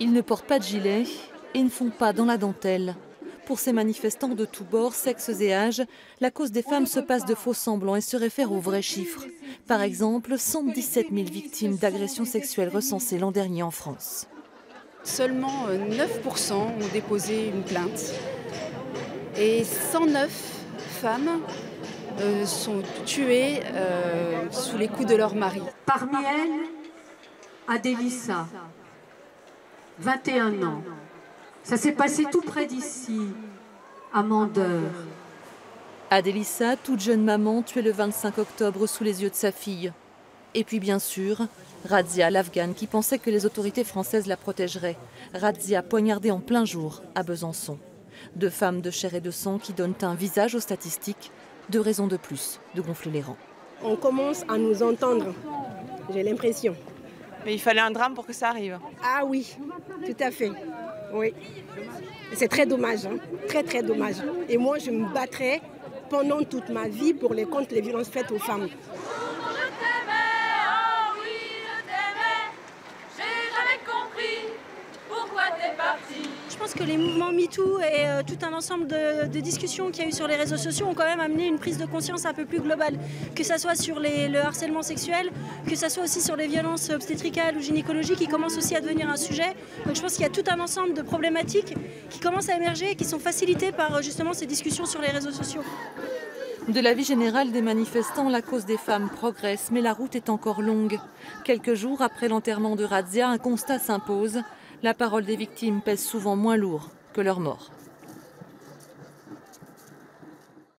Ils ne portent pas de gilet et ne font pas dans la dentelle. Pour ces manifestants de tous bords, sexes et âges, la cause des femmes se passe de faux semblants et se réfère aux vrais chiffres. Par exemple, 117 000 victimes d'agressions sexuelles recensées l'an dernier en France. Seulement 9% ont déposé une plainte et 109 femmes sont tuées sous les coups de leur mari. Parmi elles, Adélissa, 21 ans. Ça s'est passé tout près d'ici, à Mandeur. Adélissa, toute jeune maman, tuée le 25 octobre sous les yeux de sa fille. Et puis bien sûr, Razia, l'Afghane, qui pensait que les autorités françaises la protégeraient. Razia, poignardée en plein jour à Besançon. Deux femmes de chair et de sang qui donnent un visage aux statistiques. Deux raisons de plus de gonfler les rangs. On commence à nous entendre, j'ai l'impression. Mais il fallait un drame pour que ça arrive. Ah oui, tout à fait. Oui. C'est très dommage, hein. Très très dommage. Et moi, je me battrai pendant toute ma vie contre les violences faites aux femmes. Je pense que les mouvements MeToo et tout un ensemble de discussions qu'il y a eu sur les réseaux sociaux ont quand même amené une prise de conscience un peu plus globale. Que ce soit sur le harcèlement sexuel, que ce soit aussi sur les violences obstétricales ou gynécologiques qui commencent aussi à devenir un sujet. Donc je pense qu'il y a tout un ensemble de problématiques qui commencent à émerger et qui sont facilitées par justement ces discussions sur les réseaux sociaux. De la vie générale des manifestants, la cause des femmes progresse, mais la route est encore longue. Quelques jours après l'enterrement de Razia, un constat s'impose. La parole des victimes pèse souvent moins lourd que leur mort.